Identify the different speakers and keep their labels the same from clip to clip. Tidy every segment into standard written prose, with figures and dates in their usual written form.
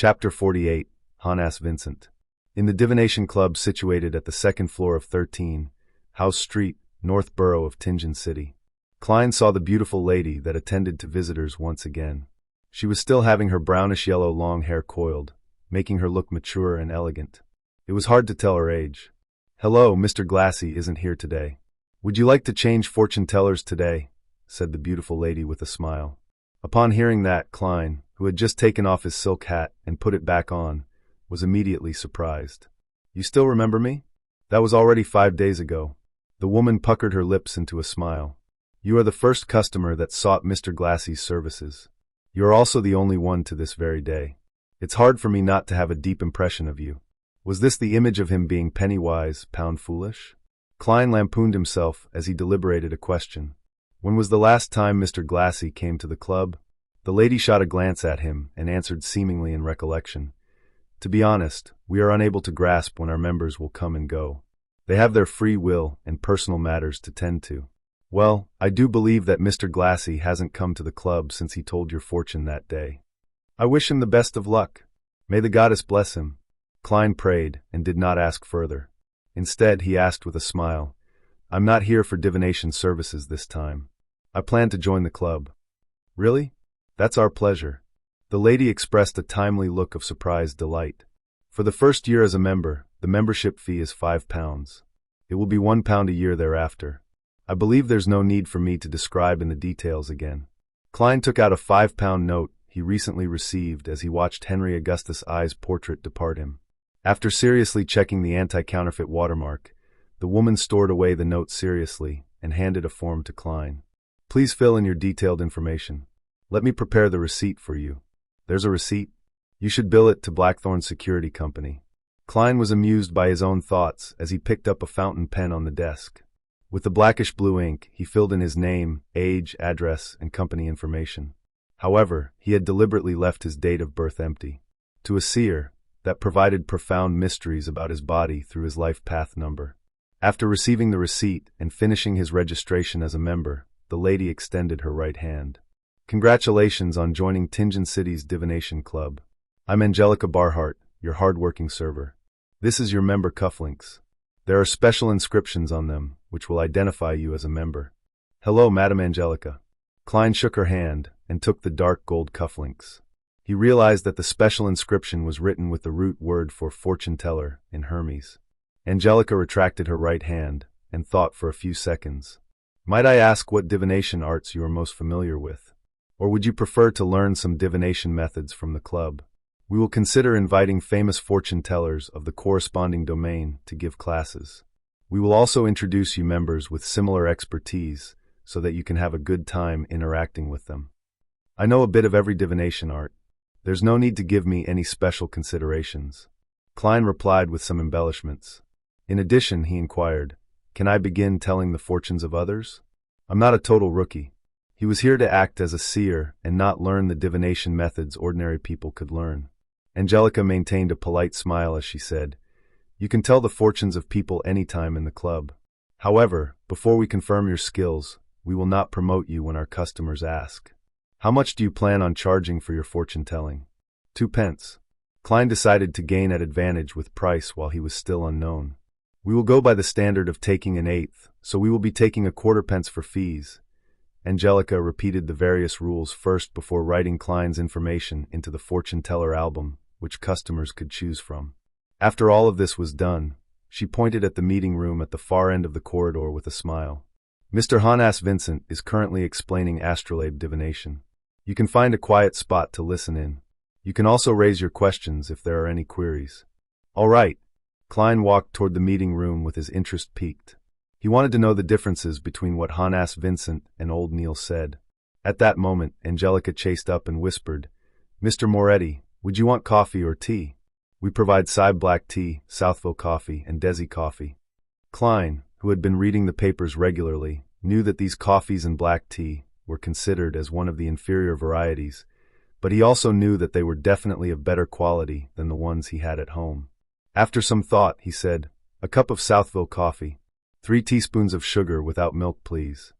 Speaker 1: Chapter 48, Hanass Vincent. In the divination club situated at the second floor of 13, House Street, North Borough of Tingen City, Klein saw the beautiful lady that attended to visitors once again. She was still having her brownish-yellow long hair coiled, making her look mature and elegant. It was hard to tell her age. "Hello, Mr. Glassy isn't here today. Would you like to change fortune tellers today?" said the beautiful lady with a smile. Upon hearing that, Klein, who had just taken off his silk hat and put it back on, was immediately surprised. "You still remember me? That was already 5 days ago." The woman puckered her lips into a smile. "You are the first customer that sought Mr. Glassy's services. You are also the only one to this very day. It's hard for me not to have a deep impression of you." Was this the image of him being penny-wise, pound-foolish? Klein lampooned himself as he deliberated a question. When was the last time Mr. Glassy came to the club? The lady shot a glance at him and answered seemingly in recollection. "To be honest, we are unable to grasp when our members will come and go. They have their free will and personal matters to tend to." "Well, I do believe that Mr. Glassy hasn't come to the club since he told your fortune that day. I wish him the best of luck. May the goddess bless him." Klein prayed and did not ask further. Instead, he asked with a smile, "I'm not here for divination services this time. I plan to join the club." "Really? That's our pleasure." The lady expressed a timely look of surprised delight. "For the first year as a member, the membership fee is £5. It will be £1 a year thereafter. I believe there's no need for me to describe in the details again." Klein took out a £5 note he recently received as he watched Henry Augustus I's portrait depart him. After seriously checking the anti-counterfeit watermark, the woman stored away the note seriously and handed a form to Klein. "Please fill in your detailed information. Let me prepare the receipt for you." "There's a receipt? You should bill it to Blackthorn Security Company." Klein was amused by his own thoughts as he picked up a fountain pen on the desk. With the blackish blue ink, he filled in his name, age, address, and company information. However, he had deliberately left his date of birth empty. To a seer, that provided profound mysteries about his body through his life path number. After receiving the receipt and finishing his registration as a member, the lady extended her right hand. "Congratulations on joining Tingen City's Divination Club. I'm Angelica Barhart, your hard-working server. This is your member cufflinks. There are special inscriptions on them, which will identify you as a member." "Hello, Madam Angelica." Klein shook her hand and took the dark gold cufflinks. He realized that the special inscription was written with the root word for fortune teller in Hermes. Angelica retracted her right hand and thought for a few seconds. "Might I ask what divination arts you are most familiar with? Or would you prefer to learn some divination methods from the club? We will consider inviting famous fortune tellers of the corresponding domain to give classes. We will also introduce you members with similar expertise so that you can have a good time interacting with them. I know a bit of every divination art. There's no need to give me any special considerations." Klein replied with some embellishments. In addition, he inquired, "Can I begin telling the fortunes of others? I'm not a total rookie." He was here to act as a seer and not learn the divination methods ordinary people could learn. Angelica maintained a polite smile as she said, "You can tell the fortunes of people anytime in the club. However, before we confirm your skills, we will not promote you when our customers ask. How much do you plan on charging for your fortune-telling?" 2 pence. Klein decided to gain at advantage with price while he was still unknown. "We will go by the standard of taking an eighth, so we will be taking a 1/4 pence for fees." Angelica repeated the various rules first before writing Klein's information into the fortune-teller album, which customers could choose from. After all of this was done, she pointed at the meeting room at the far end of the corridor with a smile. "Mr. Hanass Vincent is currently explaining astrolabe divination. You can find a quiet spot to listen in. You can also raise your questions if there are any queries." "All right." Klein walked toward the meeting room with his interest piqued. He wanted to know the differences between what Hanass Vincent and old Neil said. At that moment, Angelica chased up and whispered, "Mr. Moretti, would you want coffee or tea? We provide Psy black tea, Southville coffee, and Desi coffee." Klein, who had been reading the papers regularly, knew that these coffees and black tea were considered as one of the inferior varieties, but he also knew that they were definitely of better quality than the ones he had at home. After some thought, he said, "A cup of Southville coffee. 3 teaspoons of sugar without milk, please."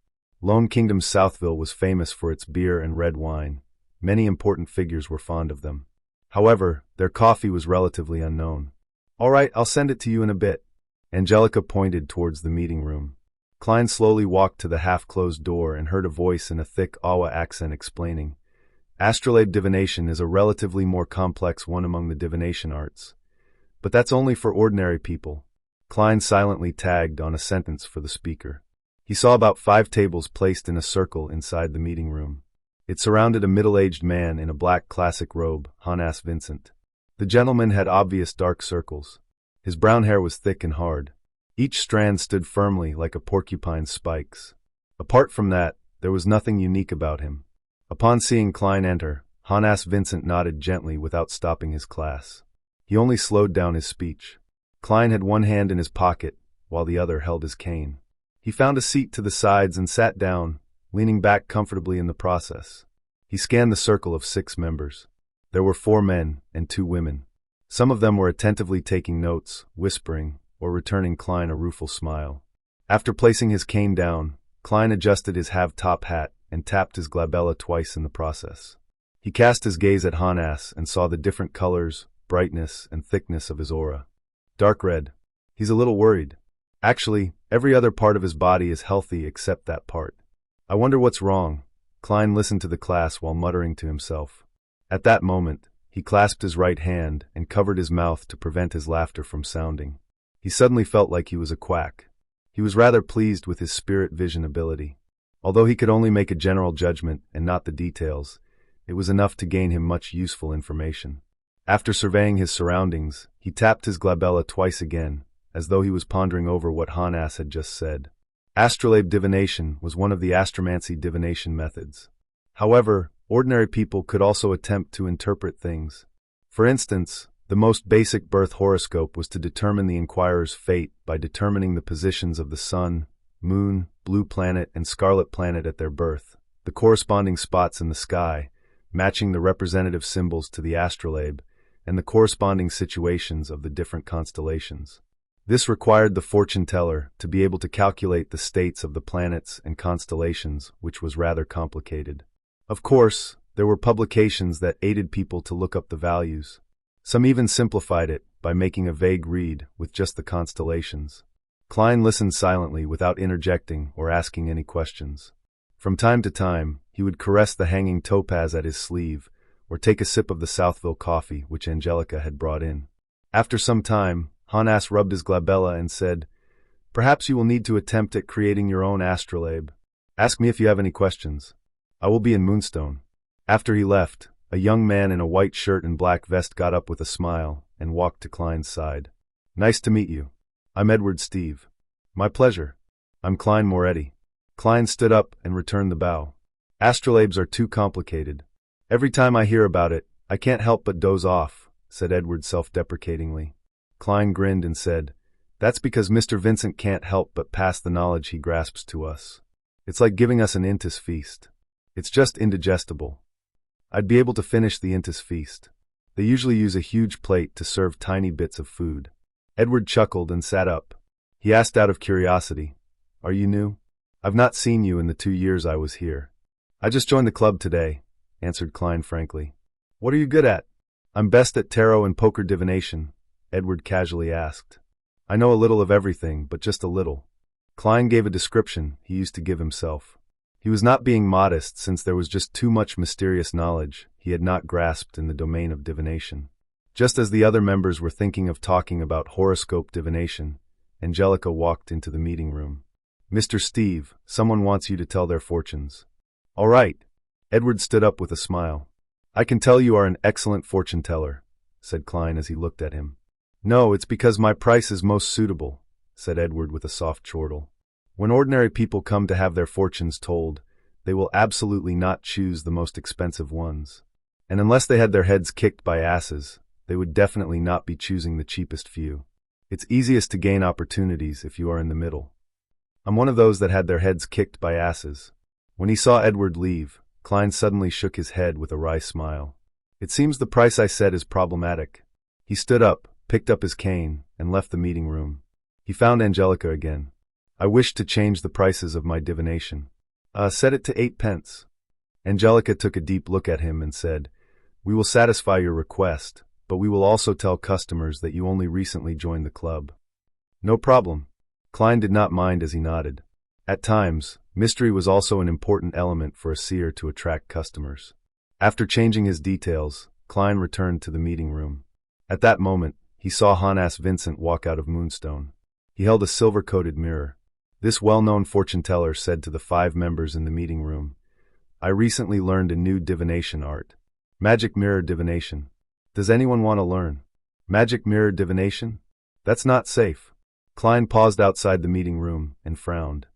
Speaker 1: Lone Kingdom's Southville was famous for its beer and red wine. Many important figures were fond of them. However, their coffee was relatively unknown. "All right, I'll send it to you in a bit." Angelica pointed towards the meeting room. Klein slowly walked to the half-closed door and heard a voice in a thick Awa accent explaining, "Astrolabe divination is a relatively more complex one among the divination arts. But that's only for ordinary people." Klein silently tagged on a sentence for the speaker. He saw about 5 tables placed in a circle inside the meeting room. It surrounded a middle-aged man in a black classic robe, Hanass Vincent. The gentleman had obvious dark circles. His brown hair was thick and hard. Each strand stood firmly like a porcupine's spikes. Apart from that, there was nothing unique about him. Upon seeing Klein enter, Hanass Vincent nodded gently without stopping his class. He only slowed down his speech. Klein had one hand in his pocket, while the other held his cane. He found a seat to the sides and sat down, leaning back comfortably in the process. He scanned the circle of 6 members. There were 4 men and 2 women. Some of them were attentively taking notes, whispering, or returning Klein a rueful smile. After placing his cane down, Klein adjusted his half-top hat and tapped his glabella twice in the process. He cast his gaze at Hanass and saw the different colors, brightness, and thickness of his aura. Dark red. He's a little worried. Actually, every other part of his body is healthy except that part. I wonder what's wrong. Klein listened to the class while muttering to himself. At that moment, he clasped his right hand and covered his mouth to prevent his laughter from sounding. He suddenly felt like he was a quack. He was rather pleased with his spirit vision ability. Although he could only make a general judgment and not the details, it was enough to gain him much useful information. After surveying his surroundings, he tapped his glabella twice again, as though he was pondering over what Hanass had just said. Astrolabe divination was one of the astromancy divination methods. However, ordinary people could also attempt to interpret things. For instance, the most basic birth horoscope was to determine the inquirer's fate by determining the positions of the sun, moon, blue planet, and scarlet planet at their birth, the corresponding spots in the sky, matching the representative symbols to the astrolabe, and the corresponding situations of the different constellations. This required the fortune teller to be able to calculate the states of the planets and constellations, which was rather complicated. Of course, there were publications that aided people to look up the values. Some even simplified it by making a vague read with just the constellations. Klein listened silently without interjecting or asking any questions. From time to time, he would caress the hanging topaz at his sleeve or take a sip of the Southville coffee which Angelica had brought in. After some time, Hanass rubbed his glabella and said, "Perhaps you will need to attempt at creating your own astrolabe. Ask me if you have any questions. I will be in Moonstone." After he left, a young man in a white shirt and black vest got up with a smile and walked to Klein's side. "Nice to meet you. I'm Edward Steve." "My pleasure. I'm Klein Moretti." Klein stood up and returned the bow. "Astrolabes are too complicated. Every time I hear about it, I can't help but doze off," said Edward self-deprecatingly. Klein grinned and said, "That's because Mr. Vincent can't help but pass the knowledge he grasps to us. It's like giving us an Intis feast. It's just indigestible. I'd be able to finish the Intis feast. They usually use a huge plate to serve tiny bits of food." Edward chuckled and sat up. He asked out of curiosity, "Are you new? I've not seen you in the 2 years I was here." "I just joined the club today," answered Klein frankly. "What are you good at?" "I'm best at tarot and poker divination," Edward casually asked. "I know a little of everything, but just a little." Klein gave a description he used to give himself. He was not being modest since there was just too much mysterious knowledge he had not grasped in the domain of divination. Just as the other members were thinking of talking about horoscope divination, Angelica walked into the meeting room. "Mr. Steve, someone wants you to tell their fortunes." "All right." Edward stood up with a smile. "I can tell you are an excellent fortune teller," said Klein as he looked at him. "No, it's because my price is most suitable," said Edward with a soft chortle. "When ordinary people come to have their fortunes told, they will absolutely not choose the most expensive ones. And unless they had their heads kicked by asses, they would definitely not be choosing the cheapest few. It's easiest to gain opportunities if you are in the middle. I'm one of those that had their heads kicked by asses." When he saw Edward leave, Klein suddenly shook his head with a wry smile. "It seems the price I set is problematic." He stood up, picked up his cane, and left the meeting room. He found Angelica again. "I wish to change the prices of my divination." Set it to 8 pence." Angelica took a deep look at him and said, We will satisfy your request, but we will also tell customers that you only recently joined the club. No problem. Klein did not mind as he nodded. At times, mystery was also an important element for a seer to attract customers. After changing his details, Klein returned to the meeting room. At that moment, he saw Hanass Vincent walk out of Moonstone. He held a silver-coated mirror. This well-known fortune-teller said to the 5 members in the meeting room, "I recently learned a new divination art. Magic mirror divination. Does anyone want to learn? Magic mirror divination? That's not safe." Klein paused outside the meeting room and frowned.